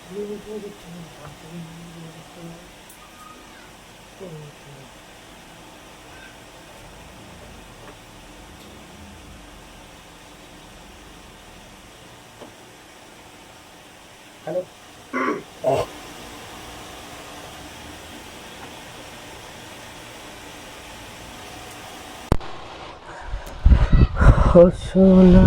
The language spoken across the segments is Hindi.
हेलो। हो सोना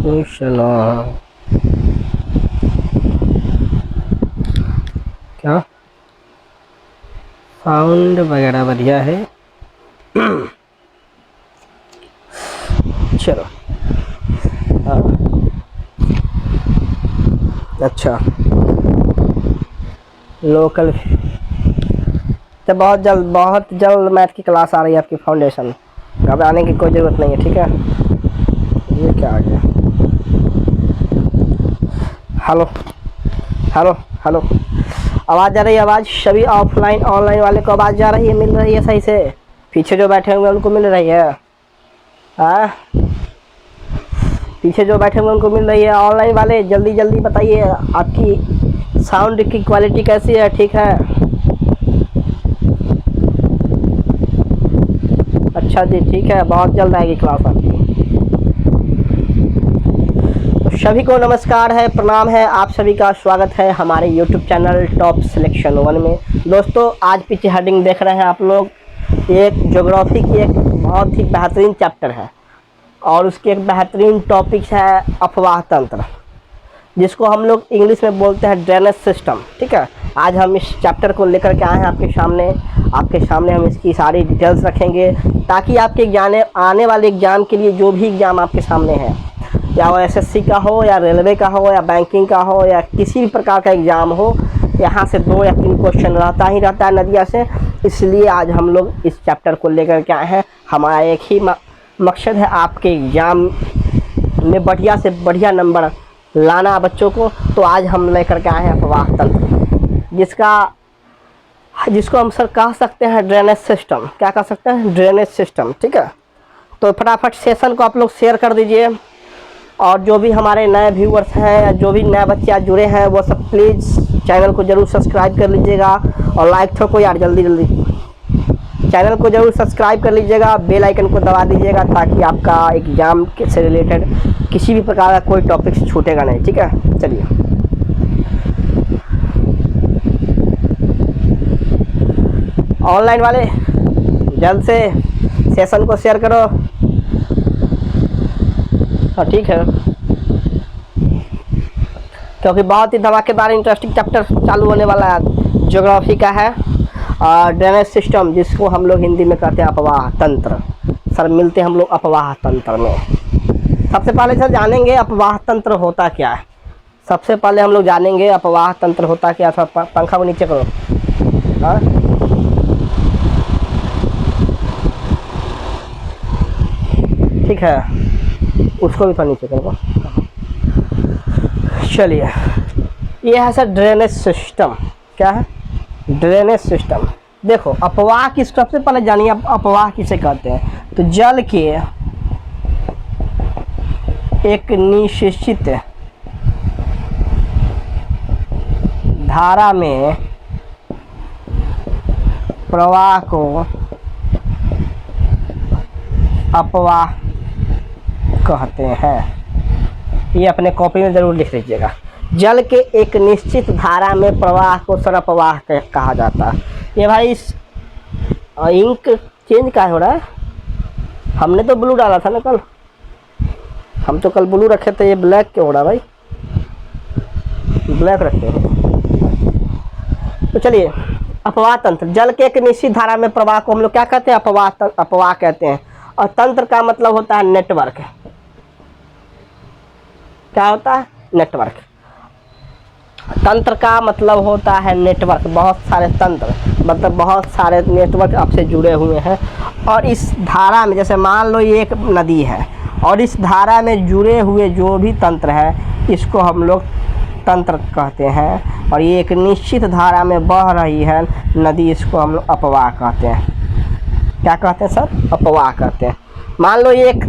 कुशला क्या साउंड वगैरह बढ़िया है। चलो अच्छा लोकल तो बहुत जल्द मैथ की क्लास आ रही है आपकी फाउंडेशन। घबराने की कोई ज़रूरत नहीं है, ठीक है। ये क्या आ गया? हेलो हेलो हेलो, आवाज़ जा रही है? आवाज़ सभी ऑफलाइन ऑनलाइन वाले को आवाज़ जा रही है, मिल रही है सही से? पीछे जो बैठे हुए हैं उनको मिल रही है? हाँ, पीछे जो बैठे हुए उनको मिल रही है? ऑनलाइन वाले जल्दी जल्दी बताइए, आपकी साउंड की क्वालिटी कैसी है? ठीक है, अच्छा जी, ठीक है, बहुत जल्द आएगी क्लास आपकी। तो सभी को नमस्कार है, प्रणाम है, आप सभी का स्वागत है हमारे YouTube चैनल टॉप सिलेक्शन 1 में। दोस्तों, आज पीछे हेडिंग देख रहे हैं आप लोग, एक ज्योग्राफी की एक बहुत ही बेहतरीन चैप्टर है और उसकी एक बेहतरीन टॉपिक है अफवाह तंत्र, जिसको हम लोग इंग्लिश में बोलते हैं ड्रेनेज सिस्टम। ठीक है, आज हम इस चैप्टर को लेकर के आए हैं आपके सामने हम इसकी सारी डिटेल्स रखेंगे, ताकि आपके आने वाले एग्ज़ाम के लिए, जो भी एग्ज़ाम आपके सामने है, या वो एसएससी का हो, या रेलवे का हो, या बैंकिंग का हो, या किसी भी प्रकार का एग्ज़ाम हो, यहाँ से 2 या 3 क्वेश्चन रहता ही रहता है नदिया से। इसलिए आज हम लोग इस चैप्टर को लेकर के आए हैं। हमारा एक ही मकसद है, आपके एग्ज़ाम में बढ़िया से बढ़िया नंबर लाना बच्चों को। तो आज हम लेकर के आए हैं अफवाह तंत्र, जिसको हम सर कह सकते हैं ड्रेनेज सिस्टम। क्या कह सकते हैं? Drainage system. ठीक है, तो फटाफट सेशन को आप लोग शेयर कर दीजिए, और जो भी हमारे नए व्यूअर्स हैं या जो भी नए बच्चे आज जुड़े हैं, वो सब प्लीज़ चैनल को ज़रूर सब्सक्राइब कर लीजिएगा, और लाइक ठोको यार, जल्दी जल्दी चैनल को ज़रूर सब्सक्राइब कर लीजिएगा, बेल आइकन को दबा दीजिएगा, ताकि आपका एग्ज़ाम से रिलेटेड किसी भी प्रकार का कोई टॉपिक छूटेगा नहीं। ठीक है, चलिए। ऑनलाइन वाले जल्द से सेशन को शेयर करो। हाँ, ठीक है, क्योंकि बहुत ही धमाकेदार इंटरेस्टिंग चैप्टर चालू होने वाला है, ज्योग्राफी का है, ड्रेनेज सिस्टम, जिसको हम लोग हिंदी में कहते हैं अफवाह तंत्र। सर, मिलते हैं हम लोग अफवाह तंत्र में। सबसे पहले सर जानेंगे अफवाह तंत्र होता क्या है। सबसे पहले हम लोग जानेंगे अफवाह तंत्र होता क्या। थोड़ा पंखा को नीचे करो। हाँ, ठीक है, उसको भी थोड़ा नीचे करो। चलिए, ये है सर ड्रेनेज सिस्टम। क्या है? Drainage system. देखो, अफवाह की सबसे पहले जानिए अफवाह किसे कहते हैं। तो जल के एक निश्चित धारा में प्रवाह को अफवाह कहते हैं। ये अपने कॉपी में ज़रूर लिख लीजिएगा। जल के एक निश्चित धारा में प्रवाह को सरअपवाह कहा जाता है। ये भाई इस इंक चेंज का हो रहा है? हमने तो ब्लू डाला था ना कल, हम तो कल ब्लू रखे थे, ये ब्लैक क्यों हो रहा भाई? ब्लैक रखते हैं। तो चलिए, अफवाह तंत्र। जल के एक निश्चित धारा में प्रवाह को हम लोग क्या कहते हैं? अफवाह कहते हैं। और तंत्र का मतलब होता है नेटवर्क। क्या होता है? नेटवर्क। तंत्र का मतलब होता है नेटवर्क। बहुत सारे तंत्र मतलब बहुत सारे नेटवर्क आपसे जुड़े हुए हैं, और इस धारा में, जैसे मान लो ये एक नदी है, और इस धारा में जुड़े हुए जो भी तंत्र है, इसको हम लोग तंत्र कहते हैं। और ये एक निश्चित धारा में बह रही है नदी, इसको हम लोग अपवाह कहते हैं। क्या कहते हैं सर? अपवाह कहते हैं। मान लो ये एक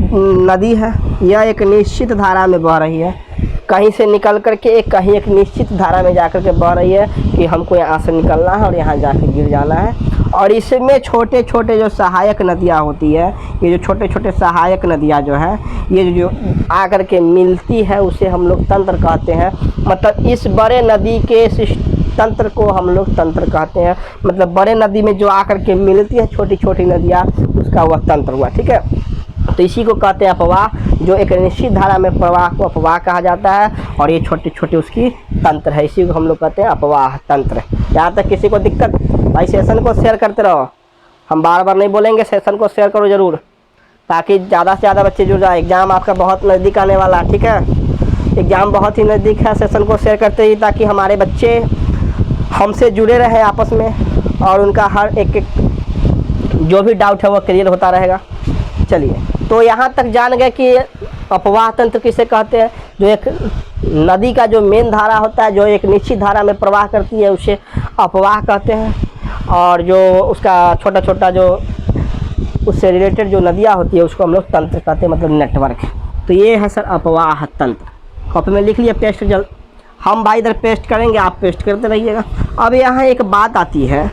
नदी है, यह एक निश्चित धारा में बह रही है, कहीं से निकल करके एक निश्चित धारा में जाकर के बह रही है कि हमको यहाँ से निकलना है और यहाँ जाकर गिर जाना है। और इसमें छोटे छोटे जो सहायक नदियाँ होती है, ये जो छोटे छोटे सहायक नदियाँ जो है, ये जो आकर के मिलती है उसे हम लोग तंत्र कहते हैं। मतलब इस बड़े नदी के तंत्र को हम लोग तंत्र कहते हैं। मतलब बड़े नदी में जो आकर के मिलती है छोटी छोटी नदियाँ, उसका वह तंत्र हुआ। ठीक है, तो इसी को कहते हैं अपवाह। जो एक निश्चित धारा में प्रवाह को अपवाह कहा जाता है, और ये छोटे छोटे उसकी तंत्र है, इसी को हम लोग कहते हैं अपवाह तंत्र। यहाँ तक किसी को दिक्कत? भाई सेशन को शेयर करते रहो, हम बार बार नहीं बोलेंगे, सेशन को शेयर करो ज़रूर, ताकि ज़्यादा से ज़्यादा बच्चे जुड़ जाए। एग्ज़ाम आपका बहुत नज़दीक आने वाला है। ठीक है, एग्ज़ाम बहुत ही नज़दीक है। सेशन को शेयर करते ही, ताकि हमारे बच्चे हमसे जुड़े रहे आपस में, और उनका हर एक जो भी डाउट है वो क्लियर होता रहेगा। चलिए, तो यहाँ तक जान गए कि अपवाह तंत्र किसे कहते हैं। जो एक नदी का जो मेन धारा होता है, जो एक निश्चित धारा में प्रवाह करती है, उसे अपवाह कहते हैं। और जो उसका छोटा छोटा जो उससे रिलेटेड जो नदियाँ होती है, उसको हम लोग तंत्र कहते हैं, मतलब नेटवर्क। तो ये है सर अपवाह तंत्र। कॉपी में लिख लिया, पेस्ट जल्द। हम भाई इधर पेस्ट करेंगे, आप पेस्ट करते रहिएगा। अब यहाँ एक बात आती है,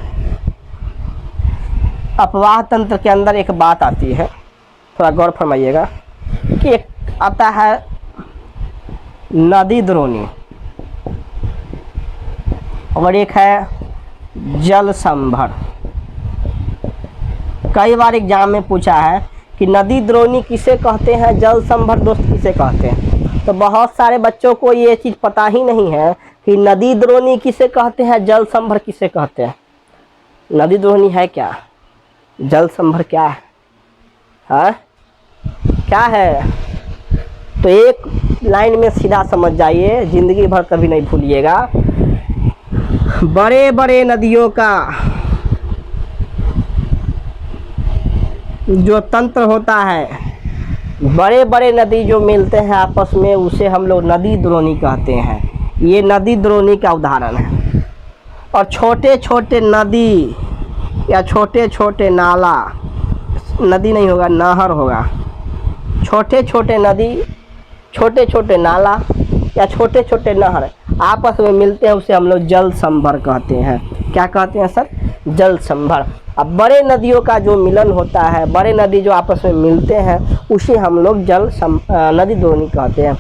अपवाह तंत्र के अंदर एक बात आती है, थोड़ा गौर फरमाइएगा, कि एक आता है नदी द्रोणी और एक है जल संभर। कई बार एग्जाम में पूछा है कि नदी द्रोणी किसे कहते हैं, जल संभर दोस्त किसे कहते हैं। तो बहुत सारे बच्चों को ये चीज़ पता ही नहीं है कि नदी द्रोणी किसे कहते हैं, जल संभर किसे कहते हैं। नदी द्रोणी है क्या, जल संभर क्या है, हाँ क्या है? तो एक लाइन में सीधा समझ जाइए, ज़िंदगी भर कभी नहीं भूलिएगा। बड़े बड़े नदियों का जो तंत्र होता है, बड़े बड़े नदी जो मिलते हैं आपस में, उसे हम लोग नदी द्रोणी कहते हैं। ये नदी द्रोणी का उदाहरण है। और छोटे छोटे नदी या छोटे छोटे नाला, नदी नहीं होगा, नहर होगा, छोटे छोटे नदी, छोटे छोटे नाला या छोटे छोटे नहर आपस में मिलते हैं, उसे हम लोग जल संभर कहते हैं। क्या कहते हैं सर? जल संभर। अब बड़े नदियों का जो मिलन होता है, बड़े नदी जो आपस में मिलते हैं, उसे हम लोग नदी द्रोणी कहते हैं।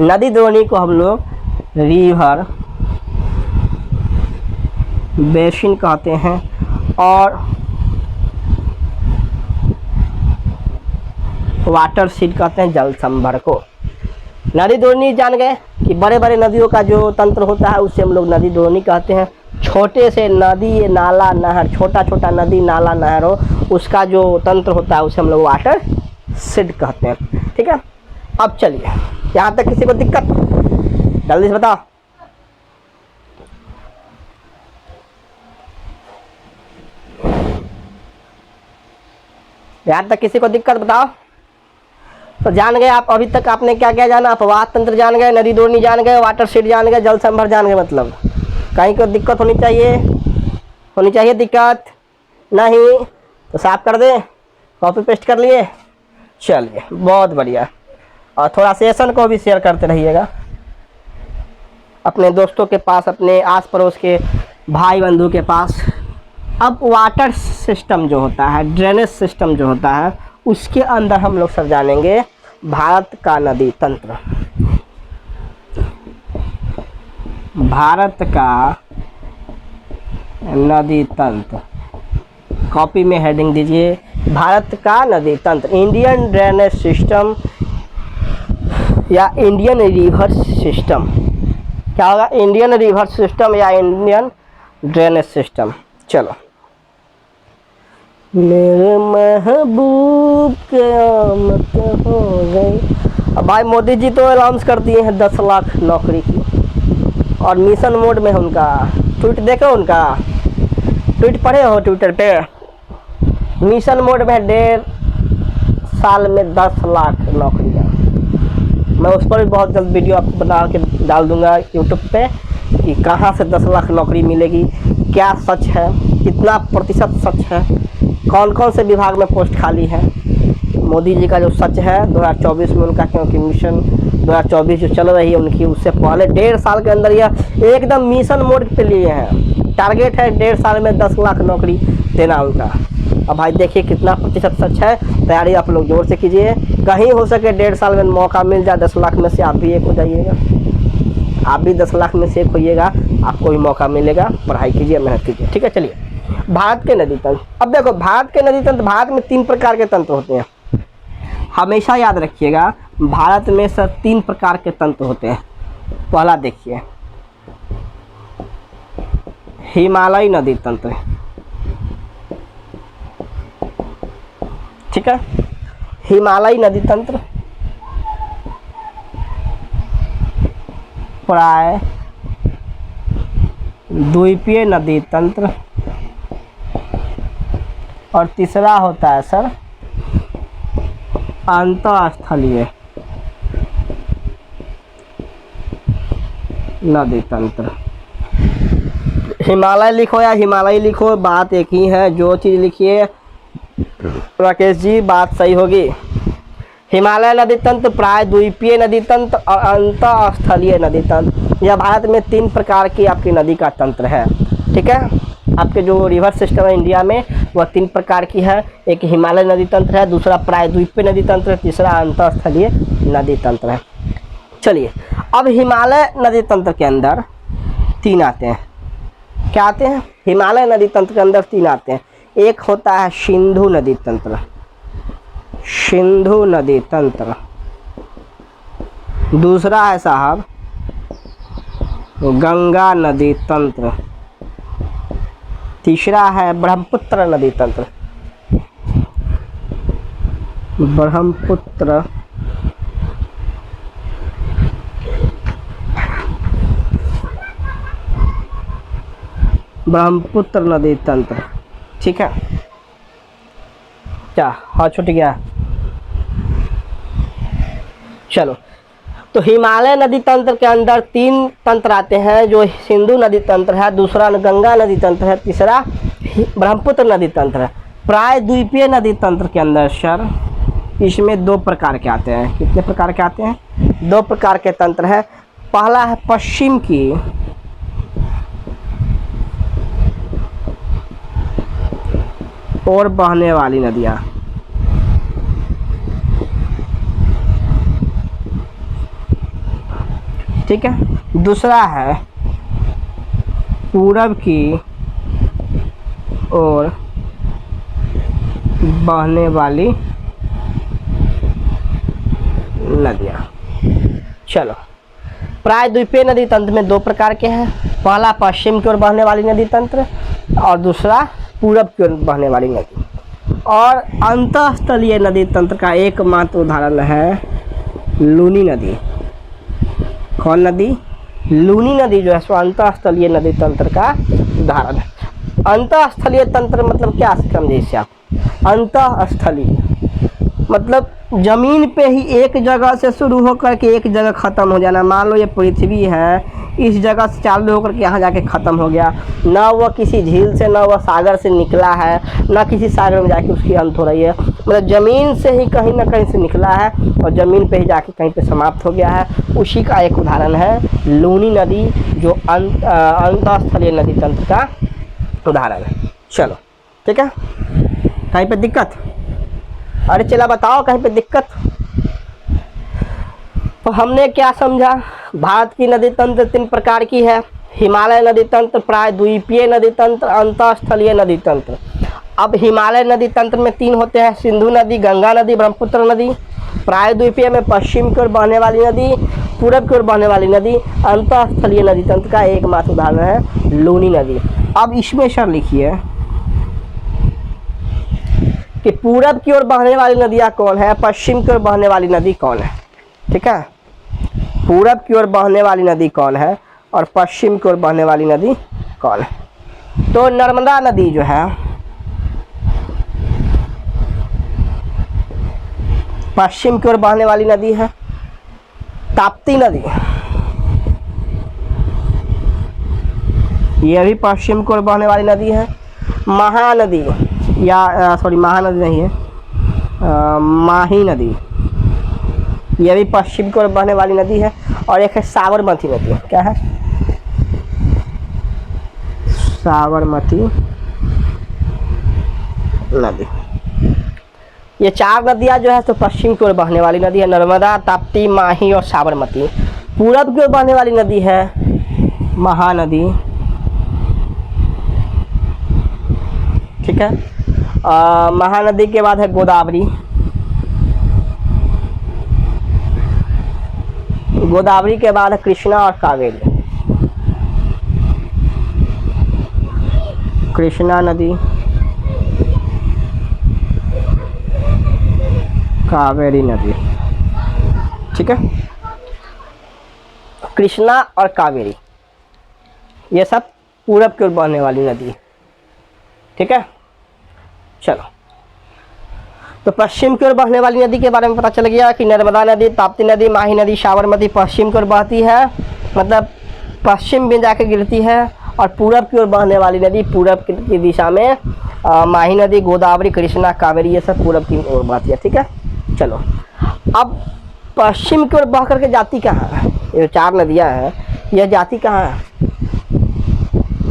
नदी द्रोणी को हम लोग रिवर बेसिन कहते हैं। और वाटर सीड कहते हैं जल संभर को। नदी द्रोणी जान गए कि बड़े बड़े नदियों का जो तंत्र होता है, उसे हम लोग नदी द्रोणी कहते हैं। छोटे से नदी, नाला, नहर, छोटा छोटा नदी, नाला, नहर हो, उसका जो तंत्र होता है, उसे हम लोग वाटर सीड कहते हैं। ठीक है, अब चलिए, यहाँ तक किसी को दिक्कत? जल्दी से बताओ। यहाँ तक किसी को दिक्कत बताओ। तो जान गए आप, अभी तक आपने क्या क्या जाना? अपवाह तंत्र जान गए, नदी द्रोणी जान गए, वाटर सीड जान गए, जल संभर जान गए। मतलब कहीं को दिक्कत होनी चाहिए दिक्कत नहीं तो साफ कर दें, कॉपी पेस्ट कर लिए। चलिए, बहुत बढ़िया। और थोड़ा सेशन को भी शेयर करते रहिएगा अपने दोस्तों के पास, अपने आस पड़ोस के भाई बंधु के पास। अब वाटर सिस्टम जो होता है, ड्रेनेज सिस्टम जो होता है, उसके अंदर हम लोग सब जानेंगे भारत का नदी तंत्र। भारत का नदी तंत्र, कॉपी में हेडिंग दीजिए, भारत का नदी तंत्र, इंडियन ड्रेनेज सिस्टम या इंडियन रिवर सिस्टम। क्या होगा? इंडियन रिवर सिस्टम या इंडियन ड्रेनेज सिस्टम। चलो, मेरे महबूब क़यामत हो गई। अब भाई मोदी जी तो अनाउंस कर दिए हैं 10 लाख नौकरी की, और मिशन मोड में उनका ट्वीट देखो, उनका ट्वीट पढ़े हो ट्विटर पे? मिशन मोड में 1.5 साल में 10 लाख नौकरियाँ। मैं उस पर भी बहुत जल्द वीडियो आपको बना के डाल दूंगा यूट्यूब पे कि कहाँ से 10 लाख नौकरी मिलेगी, क्या सच है, कितना प्रतिशत सच है, कौन कौन से विभाग में पोस्ट खाली है। मोदी जी का जो सच है 2024 में उनका, क्योंकि मिशन 2024 जो चल रही है उनकी, उससे पहले 1.5 साल के अंदर यह एकदम मिशन मोड पे लिए हैं। टारगेट है 1.5 साल में 10 लाख नौकरी देना उनका। अब भाई देखिए कितना प्रतिशत सच है, तैयारी आप लोग जोर से कीजिए। कहीं हो सके 1.5 साल में मौका मिल जाए 10 लाख में से आप भी एक हो जाइएगा, आप भी 10 लाख में से एक होइएगा, आपको भी मौका मिलेगा। पढ़ाई कीजिए, मेहनत कीजिए, ठीक है। चलिए, भारत के नदी तंत्र। अब देखो भारत के नदी तंत्र, भारत में 3 प्रकार के तंत्र होते हैं, हमेशा याद रखिएगा। भारत में सर 3 प्रकार के तंत्र होते हैं। पहला देखिए हिमालयी नदी तंत्र, ठीक है। हिमालयी नदी तंत्र प्राय द्वीपीय नदी तंत्र, और तीसरा होता है सर अंतःस्थलीय नदी तंत्र। हिमालय लिखो या हिमालयी लिखो, बात एक ही है। जो चीज़ लिखिए राकेश जी बात सही होगी। हिमालय नदी तंत्र, प्राय द्वीपीय नदी तंत्र और अंतःस्थलीय नदी तंत्र। यह भारत में 3 प्रकार की आपकी नदी का तंत्र है, ठीक है। आपके जो रिवर सिस्टम है इंडिया में वह 3 प्रकार की है। एक हिमालय नदी तंत्र है, दूसरा प्राय द्वीपीय नदी तंत्र है, तीसरा अंतःस्थलीय नदी तंत्र है। चलिए, अब हिमालय नदी तंत्र के अंदर 3 आते हैं। क्या आते हैं? हिमालय नदी तंत्र के अंदर 3 आते हैं। एक होता है सिंधु नदी तंत्र, सिंधु नदी तंत्र। दूसरा है साहब गंगा नदी तंत्र। तीसरा है ब्रह्मपुत्र नदी तंत्र, ब्रह्मपुत्र ब्रह्मपुत्र नदी तंत्र, ठीक है। क्या हाँ छूट गया? चलो, तो हिमालय नदी तंत्र के अंदर 3 तंत्र आते हैं, जो सिंधु नदी तंत्र है, दूसरा गंगा नदी तंत्र है, तीसरा ब्रह्मपुत्र नदी तंत्र है। प्राय द्वीपीय नदी तंत्र के अंदर सर इसमें 2 प्रकार के आते हैं। कितने प्रकार के आते हैं? 2 प्रकार के तंत्र है। पहला है पश्चिम की और बहने वाली नदियाँ, ठीक है। दूसरा है पूरब की ओर बहने वाली नदियाँ। चलो, प्राय द्वीपीय नदी तंत्र में 2 प्रकार के हैं। पहला पश्चिम की ओर बहने वाली नदी तंत्र और दूसरा पूरब की ओर बहने वाली नदी। और अंतःस्थलीय नदी तंत्र का एकमात्र उदाहरण है लूनी नदी। कौन नदी? लूनी नदी जो है सो अंतःस्थलीय नदी तंत्र का उदाहरण है। अंतःस्थलीय तंत्र मतलब क्या समझे इससे आप? अंतःस्थलीय मतलब जमीन पे ही एक जगह से शुरू होकर के एक जगह ख़त्म हो जाना। मान लो ये पृथ्वी है, इस जगह से चालू होकर के यहाँ जाके ख़त्म हो गया। ना वह किसी झील से, ना वह सागर से निकला है, ना किसी सागर में जाके उसकी अंत हो रही है। मतलब ज़मीन से ही कहीं ना कहीं से निकला है और ज़मीन पे ही जाके कहीं पे समाप्त हो गया है। उसी का एक उदाहरण है लूनी नदी, जो अंतःस्थलीय नदी तंत्र का उदाहरण है। चलो ठीक है, कहीं पे दिक्कत? अरे चला बताओ कहीं पे दिक्कत? तो हमने क्या समझा? भारत की नदी तंत्र 3 प्रकार की है। हिमालय नदी तंत्र, प्राय द्वीपीय नदी तंत्र, अंतःस्थलीय नदी तंत्र। अब हिमालय नदी तंत्र में 3 होते हैं, सिंधु नदी, गंगा नदी, ब्रह्मपुत्र नदी। प्राय द्वीपीय में पश्चिम की ओर बहने वाली नदी, पूरब की ओर बहने वाली नदी। अंतःस्थलीय नदी तंत्र का एकमात्र उदाहरण है लूनी नदी। अब इसमें सर लिखिए कि पूरब की ओर बहने वाली नदियाँ कौन है, पश्चिम की ओर बहने वाली नदी कौन है। ठीक है, पूरब की ओर बहने वाली नदी कौन है और पश्चिम की ओर बहने वाली नदी कौन है? तो नर्मदा नदी जो है पश्चिम की ओर बहने वाली नदी है। ताप्ती नदी यह भी पश्चिम की ओर बहने वाली नदी है। महानदी या सॉरी महानदी नहीं है, माही नदी, यह भी पश्चिम की ओर बहने वाली नदी है। और एक है साबरमती नदी, क्या है, साबरमती नदी। ये चार नदियाँ जो है तो पश्चिम की ओर बहने वाली नदी है, नर्मदा, ताप्ती, माही और साबरमती। पूरब की ओर बहने वाली नदी है महानदी, ठीक है। महानदी के बाद है गोदावरी, गोदावरी के बाद है कृष्णा और कावेरी, कृष्णा नदी, कावेरी नदी, ठीक है। कृष्णा और कावेरी ये सब पूरब की ओर बहने वाली नदी है, ठीक है। चलो, तो पश्चिम की ओर बहने वाली नदी के बारे में पता चल गया कि नर्मदा नदी, ताप्ती नदी, माही नदी, साबरमती पश्चिम की ओर बहती है, मतलब पश्चिम में जाके गिरती है। और पूरब की ओर बहने वाली नदी पूरब की दिशा में माही नदी, गोदावरी, कृष्णा, कावेरी ये सब पूरब की ओर बहती है, ठीक है। चलो, अब पश्चिम की ओर बह करके जाती कहाँ है, ये चार नदियाँ हैं, यह जाती कहाँ है,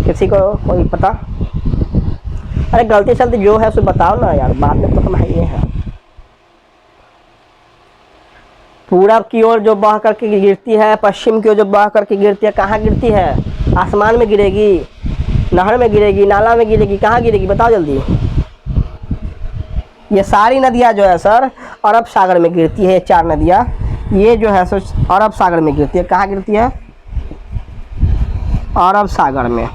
किसी को कोई पता? अरे गलती सलती जो है उसे बताओ ना यार, बाद में तो हम है ये है। पूरब की ओर जो बह करके गिरती है, पश्चिम की ओर जो बह करके गिरती है, कहाँ गिरती है? आसमान में गिरेगी, नहर में गिरेगी, नाला में गिरेगी, कहाँ गिरेगी बताओ जल्दी। ये सारी नदियाँ जो है सर अरब सागर में गिरती है, ये चार नदियाँ ये जो है सर अरब सागर में गिरती है। कहाँ गिरती है? अरब सागर में।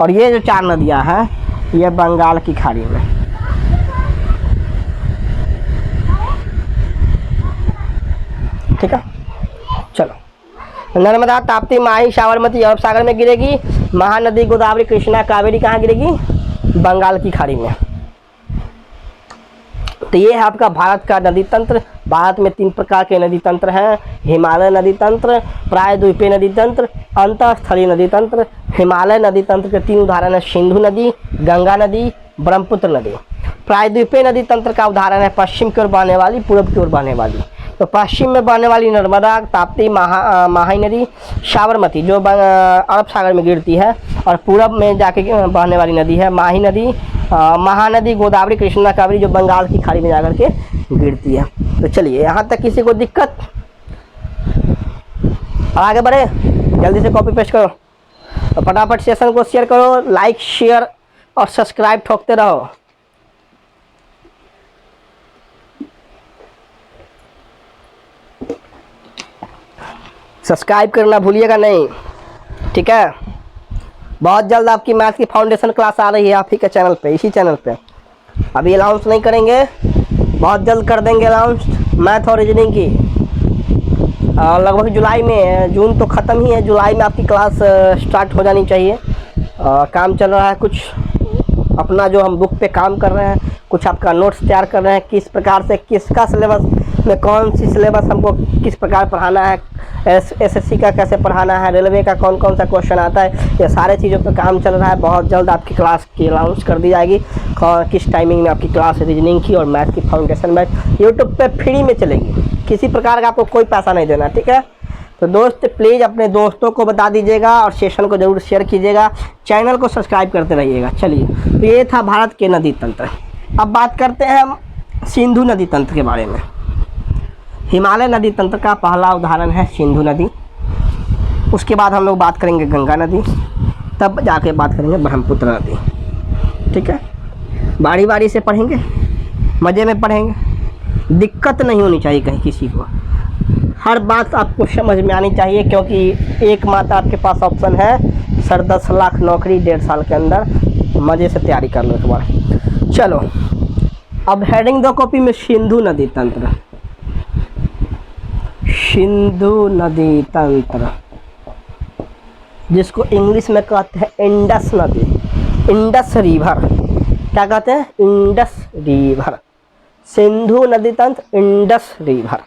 और ये जो चार नदियाँ हैं ये बंगाल की खाड़ी में, ठीक है। चलो, नर्मदा, ताप्ती, माही, साबरमती अरब सागर में गिरेगी, महानदी, गोदावरी, कृष्णा, कावेरी कहाँ गिरेगी? बंगाल की खाड़ी में। तो ये है आपका भारत का नदी तंत्र। भारत में 3 प्रकार के नदी तंत्र हैं, हिमालय नदी तंत्र, प्रायद्वीपीय नदी तंत्र, अंतःस्थलीय नदी तंत्र। हिमालय नदी तंत्र के 3 उदाहरण हैं, सिंधु नदी, गंगा नदी, ब्रह्मपुत्र नदी। प्रायद्वीपीय नदी तंत्र का उदाहरण है पश्चिम की ओर बहने वाली, पूर्व की ओर बहने वाली। तो पश्चिम में बहने वाली नर्मदा, ताप्ती, माही नदी, साबरमती जो अरब सागर में गिरती है, और पूरब में जाके बहने वाली नदी है माही नदी, महानदी, गोदावरी, कृष्णा, कावेरी जो बंगाल की खाड़ी में जाकर के गिरती है। तो चलिए, यहाँ तक किसी को दिक्कत? आगे बढ़े, जल्दी से कॉपी पेस्ट करो और फटाफट सेशन को शेयर करो, लाइक शेयर और सब्सक्राइब ठोकते रहो। सब्सक्राइब करना भूलिएगा नहीं, ठीक है। बहुत जल्द आपकी मैथ की फाउंडेशन क्लास आ रही है आप ही के चैनल पे, इसी चैनल पे। अभी अनाउंस नहीं करेंगे, बहुत जल्द कर देंगे अनाउंस मैथ और रीजनिंग की। लगभग जुलाई में, जून तो ख़त्म ही है, जुलाई में आपकी क्लास स्टार्ट हो जानी चाहिए। काम चल रहा है कुछ अपना, जो हम बुक पे काम कर रहे हैं, कुछ आपका नोट्स तैयार कर रहे हैं, किस प्रकार से किसका सिलेबस में कौन सी सिलेबस हमको किस प्रकार पढ़ाना है, एसएससी का कैसे पढ़ाना है, रेलवे का कौन कौन सा क्वेश्चन आता है, ये सारे चीज़ों पर काम चल रहा है। बहुत जल्द आपकी क्लास की अनाउंस कर दी जाएगी, किस टाइमिंग में आपकी क्लास रीजनिंग की और मैथ की फाउंडेशन मैथ यूट्यूब पे फ्री में चलेगी, किसी प्रकार का आपको कोई पैसा नहीं देना, ठीक है। तो दोस्त प्लीज़ अपने दोस्तों को बता दीजिएगा और सेशन को ज़रूर शेयर कीजिएगा, चैनल को सब्सक्राइब करते रहिएगा। चलिए, तो ये था भारत के नदी तंत्र। अब बात करते हैं हम सिंधु नदी तंत्र के बारे में। हिमालय नदी तंत्र का पहला उदाहरण है सिंधु नदी, उसके बाद हम लोग बात करेंगे गंगा नदी, तब जाके बात करेंगे ब्रह्मपुत्र नदी, ठीक है। बारी बारी से पढ़ेंगे, मज़े में पढ़ेंगे, दिक्कत नहीं होनी चाहिए कहीं किसी को, हर बात आपको समझ में आनी चाहिए, क्योंकि एकमात्र आपके पास ऑप्शन है सर 10 लाख नौकरी 1.5 साल के अंदर, मज़े से तैयारी कर लो तुम्हारा। चलो, अब हेडिंग दो कॉपी में सिंधु नदी तंत्र। सिंधु नदी तंत्र जिसको इंग्लिश में कहते हैं इंडस नदी, इंडस रिवर, क्या कहते हैं? Indus river. सिंधु नदी तंत्र, इंडस रिवर।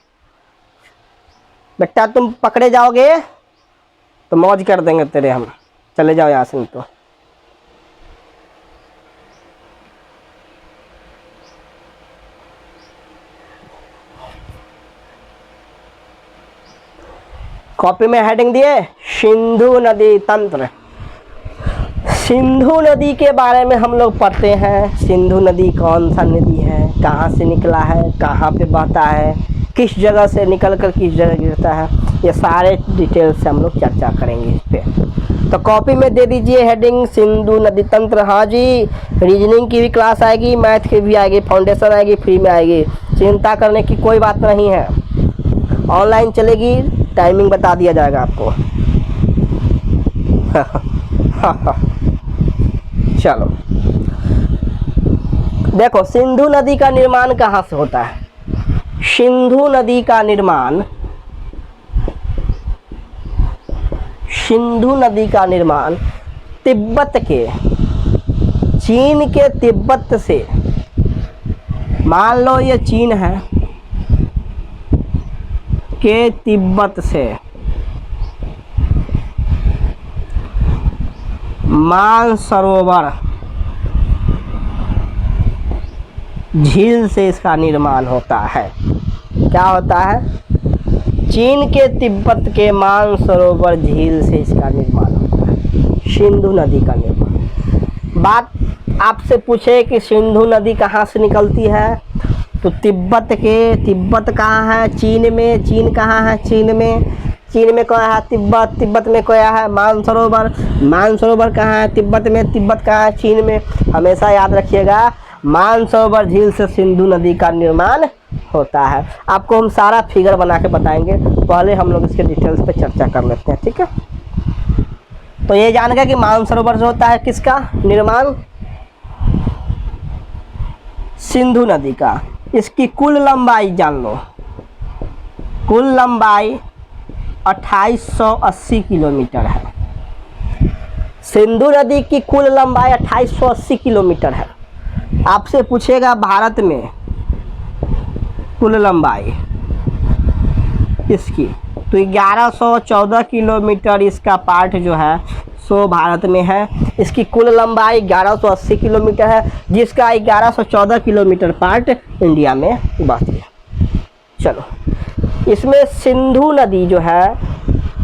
बेटा तुम पकड़े जाओगे तो मौज कर देंगे तेरे हम, चले जाओ यहाँ से। तो कॉपी में हेडिंग दिए सिंधु नदी तंत्र। सिंधु नदी के बारे में हम लोग पढ़ते हैं। सिंधु नदी कौन सा नदी है, कहाँ से निकला है, कहाँ पे बहता है, किस जगह से निकल कर किस जगह गिरता है, ये सारे डिटेल से हम लोग चर्चा करेंगे इस पे। तो कॉपी में दे दीजिए हेडिंग सिंधु नदी तंत्र। हाँ जी, रीजनिंग की भी क्लास आएगी, मैथ की भी आएगी, फाउंडेशन आएगी, फ्री में आएगी, चिंता करने की कोई बात नहीं है। ऑनलाइन चलेगी, टाइमिंग बता दिया जाएगा आपको। चलो देखो, सिंधु नदी का निर्माण कहाँ से होता है। सिंधु नदी का निर्माण, सिंधु नदी का निर्माण तिब्बत के, चीन के तिब्बत से, मान लो ये चीन है, के तिब्बत से मानसरोवर झील से इसका निर्माण होता है। क्या होता है? चीन के तिब्बत के मानसरोवर झील से इसका निर्माण होता है, सिंधु नदी का निर्माण। बात आपसे पूछे कि सिंधु नदी कहाँ से निकलती है, तो तिब्बत के, तिब्बत कहाँ है? चीन में। चीन कहाँ है? चीन में। चीन में कहाँ है? तिब्बत। तिब्बत में क्या है? मानसरोवर। मानसरोवर कहाँ है? तिब्बत में। तिब्बत कहाँ है? चीन में। हमेशा याद रखिएगा, मानसरोवर झील से सिंधु नदी का निर्माण होता है। आपको हम सारा फिगर बना के बताएंगे, पहले हम लोग इसके डिटेल्स पे चर्चा कर लेते हैं, ठीक है। तो ये जान गया कि मानसरोवर जो होता है किसका निर्माण? सिंधु नदी का। इसकी कुल लंबाई जान लो, कुल लंबाई 2880 किलोमीटर है। सिंधु नदी की कुल लंबाई 2880 किलोमीटर है। आपसे पूछेगा भारत में कुल लंबाई इसकी, तो 1114 किलोमीटर इसका पार्ट जो है सो भारत में है। इसकी कुल लंबाई 1180 किलोमीटर है, जिसका 1114 किलोमीटर पार्ट इंडिया में बहती है। चलो, इसमें सिंधु नदी जो है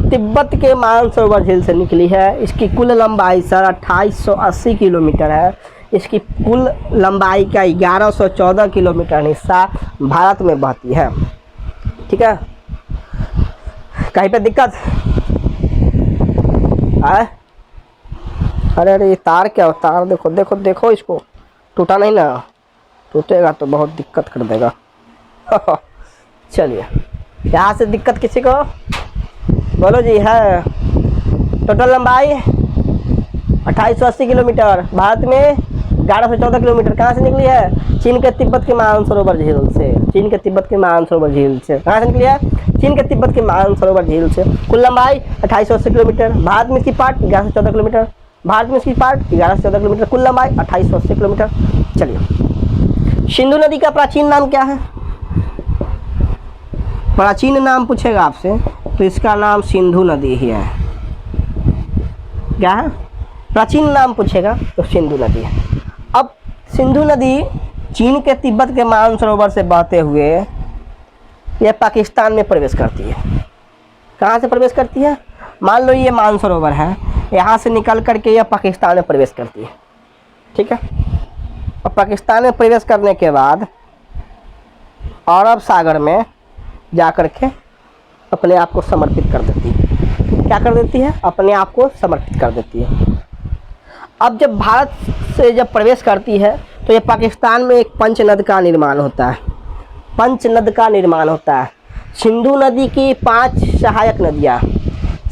तिब्बत के मानसरोवर झील से निकली है। इसकी कुल लंबाई सर 2880 किलोमीटर है। इसकी कुल लंबाई का 1114 किलोमीटर हिस्सा भारत में बहती है, ठीक है। कहीं पे दिक्कत है? अरे ये तार क्या हो? तार देखो देखो देखो, इसको टूटा नहीं ना, टूटेगा तो बहुत दिक्कत कर देगा। चलिए, यहाँ से दिक्कत किसी को? बोलो जी। है टोटल लंबाई 2880 किलोमीटर, भारत में 1114 किलोमीटर। कहाँ से निकली है? चीन के तिब्बत के मानसरोवर झील से। चीन के तिब्बत के मानसरोवर झील से। कहाँ से निकली है? चीन के तिब्बत के मानसरोवर झील से। कुल लंबाई 2880 किलोमीटर। भारत में इसकी पार्ट 1114 किलोमीटर। भारत में इसकी पार्ट 1114 किलोमीटर। कुल लंबाई 2880 किलोमीटर। चलिए, सिंधु नदी का प्राचीन नाम क्या है? प्राचीन नाम पूछेगा आपसे तो इसका नाम सिंधु नदी ही है। क्या है? प्राचीन नाम पूछेगा तो सिंधु नदी है। अब सिंधु नदी चीन के तिब्बत के मानसरोवर से बहते हुए यह पाकिस्तान में प्रवेश करती है। कहाँ से प्रवेश करती है? मान लो ये मानसरोवर है, यहाँ से निकल करके यह पाकिस्तान में प्रवेश करती है, ठीक है। और पाकिस्तान में प्रवेश करने के बाद अरब सागर में जा कर के अपने आप को समर्पित कर देती है। क्या कर देती है? अपने आप को समर्पित कर देती है। अब जब भारत से जब प्रवेश करती है तो ये पाकिस्तान में एक पंचनद का निर्माण होता है। पंचनद का निर्माण होता है। सिंधु नदी की 5 सहायक नदियाँ,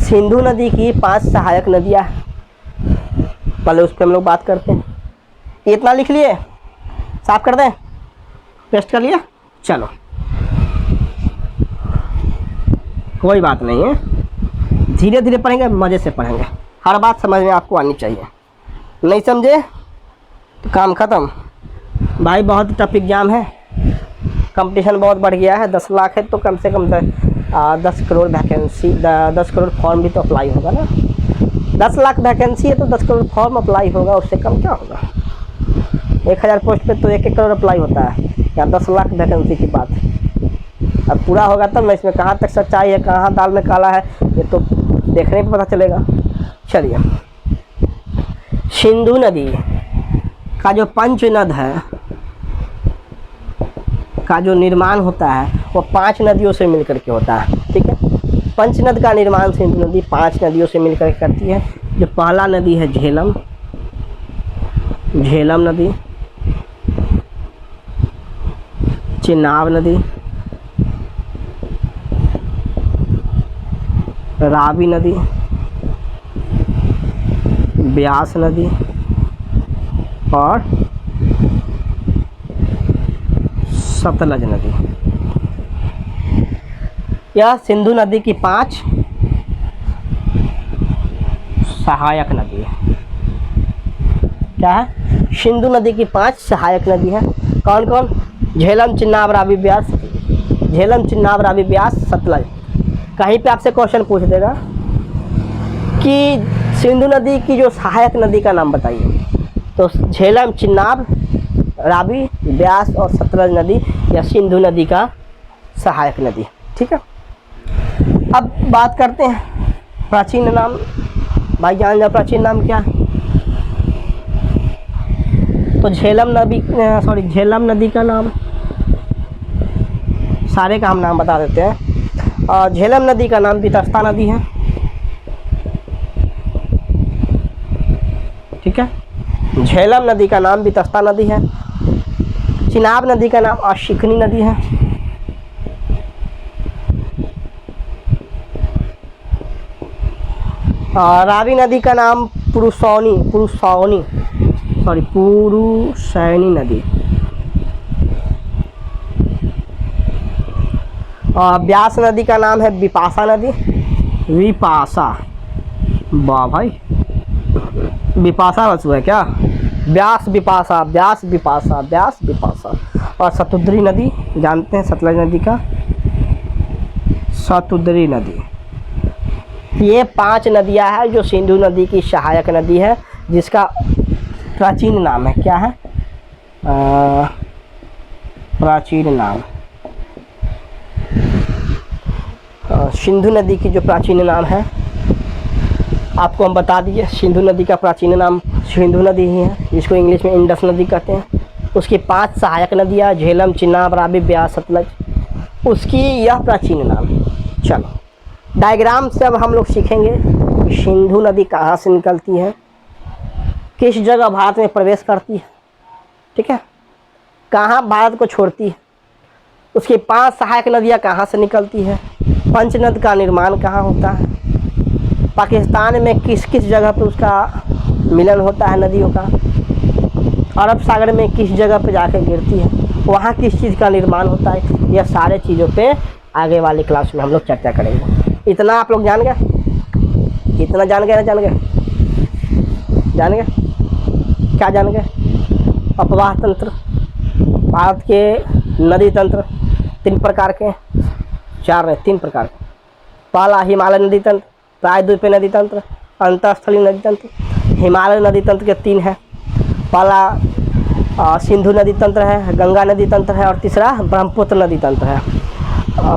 सिंधु नदी की 5 सहायक नदियाँ, पहले उस पर हम लोग बात करते हैं। इतना लिख लिए, साफ कर दें, पेस्ट कर लिया। चलो, कोई बात नहीं है, धीरे धीरे पढ़ेंगे, मज़े से पढ़ेंगे। हर बात समझ में आपको आनी चाहिए। नहीं समझे तो काम ख़त्म भाई। बहुत टफ एग्ज़ाम है, कंपटीशन बहुत बढ़ गया है। 10 लाख है तो कम से कम 10 करोड़ वैकेंसी, 10 करोड़ फॉर्म भी तो अप्लाई होगा ना। 10 लाख वैकेंसी है तो 10 करोड़ फॉर्म अप्लाई होगा, उससे कम क्या होगा। 1000 पोस्ट पे तो 1-1 करोड़ अप्लाई होता है, या 10 लाख वैकेंसी की बात है। अब पूरा होगा तब मैं इसमें कहाँ तक सच्चाई है, कहाँ दाल में काला है, ये तो देखने पे पता चलेगा। चलिए, सिंधु नदी का जो पंचनद है का जो निर्माण होता है वो 5 नदियों से मिलकर के होता है। ठीक है, पंचनद का निर्माण सिंधु नदी 5 नदियों से मिलकर करती है। जो पहला नदी है झेलम, झेलम नदी, चिनाब नदी, रावी नदी, ब्यास नदी और सतलज नदी। यह सिंधु नदी की 5 सहायक नदी है। क्या है? सिंधु नदी की 5 सहायक नदी है। कौन कौन? झेलम, चिनाब, रावी, ब्यास। झेलम, चिनाब, रावी, ब्यास, सतलज। कहीं पे आपसे क्वेश्चन पूछ देगा कि सिंधु नदी की जो सहायक नदी का नाम बताइए, तो झेलम, चिनाब, रावी, ब्यास और सतलज नदी या सिंधु नदी का सहायक नदी। ठीक है, अब बात करते हैं प्राचीन नाम। भाई जान जाओ प्राचीन नाम क्या है? तो झेलम नदी का नाम, सारे का हम नाम बता देते हैं। और झेलम नदी का नाम वितस्ता नदी है। ठीक है, झेलम नदी का नाम वितस्ता नदी है। चिनाब नदी का नाम अशिकनी नदी है। रावी नदी का नाम पुरुषैनी नदी। और ब्यास नदी का नाम है विपाशा नदी। विपाशा, वाह भाई, विपाशा बचू है क्या? ब्यास विपाशा, ब्यास विपाशा, ब्यास विपाशा। और सतुद्री नदी, जानते हैं सतलज नदी का, सतुद्री नदी। ये 5 नदियां हैं जो सिंधु नदी की सहायक नदी है, जिसका प्राचीन नाम है। क्या है? प्राचीन नाम, सिंधु नदी की जो प्राचीन नाम है आपको हम बता दिए। सिंधु नदी का प्राचीन नाम सिंधु नदी ही है, जिसको इंग्लिश में इंडस नदी कहते हैं। उसकी 5 सहायक नदियाँ झेलम, चिनाब, रावी, ब्यास, सतलज, उसकी यह प्राचीन नाम। चलो डायग्राम से अब हम लोग सीखेंगे कि सिंधु नदी कहाँ से निकलती है, किस जगह भारत में प्रवेश करती है। ठीक है, कहाँ भारत को छोड़ती है, उसकी 5 सहायक नदियाँ कहाँ से निकलती है, पंचनद का निर्माण कहाँ होता है, पाकिस्तान में किस किस जगह पे उसका मिलन होता है नदियों का, अरब सागर में किस जगह पे जाकर गिरती है, वहाँ किस चीज़ का निर्माण होता है। यह सारे चीज़ों पे आगे वाली क्लास में हम लोग चर्चा करेंगे। इतना आप लोग जान गए? इतना जान गए ना? जान गए? क्या जान गए? अपवाह तंत्र, भारत के नदी तंत्र 3 प्रकार के, 4 नहीं 3 प्रकार के। पहला हिमालय नदी तंत्र, प्रायद्वीपीय नदी तंत्र, अंतःस्थलीय नदी तंत्र। हिमालय नदी तंत्र के 3 है। पहला सिंधु नदी तंत्र है, गंगा नदी तंत्र है और तीसरा ब्रह्मपुत्र नदी तंत्र है।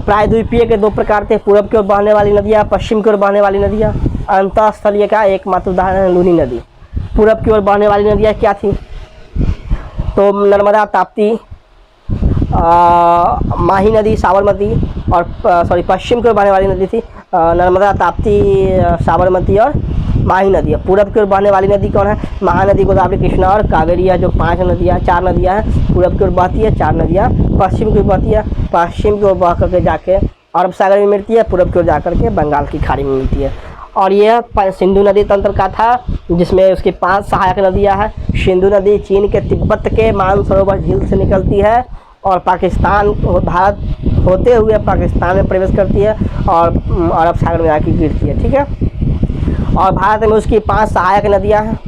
प्रायद्वीपीय के 2 प्रकार थे, पूर्व की ओर बहने वाली नदियाँ, पश्चिम की ओर बहने वाली नदियाँ। अंतःस्थलीय का एकमात्र उदाहरण है लूनी नदी। पूर्व की ओर बहने वाली नदियाँ क्या थी? तो नर्मदा, ताप्ती, माही नदी, साबरमती और पश्चिम की ओर बहने वाली नदी थी नर्मदा, ताप्ती, साबरमती और माही नदी। पूरब की ओर बहने वाली नदी कौन है? महानदी, गोदावरी, कृष्णा और कावेरी। जो 5 नदियाँ, 4 नदियाँ हैं, पूरब की ओर बहती है, 4 नदियाँ पश्चिम की ओर बहती है। पश्चिम की ओर बह करके जाके अरब सागर में मिलती है, पूरब की ओर जाकर के बंगाल की खाड़ी में मिलती है। और यह सिंधु नदी तंत्र का था, जिसमें उसकी 5 सहायक नदियाँ हैं। सिंधु नदी चीन के तिब्बत के मानसरोवर झील से निकलती है और पाकिस्तान, भारत होते हुए पाकिस्तान में प्रवेश करती है और अरब सागर में आके गिरती है। ठीक है, और भारत में उसकी 5 सहायक नदियां हैं।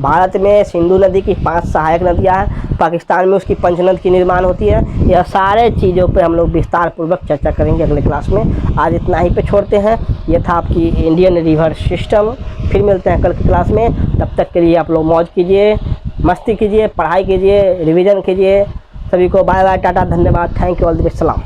भारत में सिंधु नदी की 5 सहायक नदियां हैं। पाकिस्तान में उसकी पंचनद की निर्माण होती है। यह सारे चीज़ों पे हम लोग विस्तार पूर्वक चर्चा करेंगे अगले क्लास में। आज इतना ही पे छोड़ते हैं। यह था आपकी इंडियन रिवर सिस्टम। फिर मिलते हैं कल की क्लास में। तब तक के लिए आप लोग मौज कीजिए, मस्ती कीजिए, पढ़ाई कीजिए, रिविज़न कीजिए। सभी को बाय बाय, टाटा, धन्यवाद, thank you, all the best, सलाम।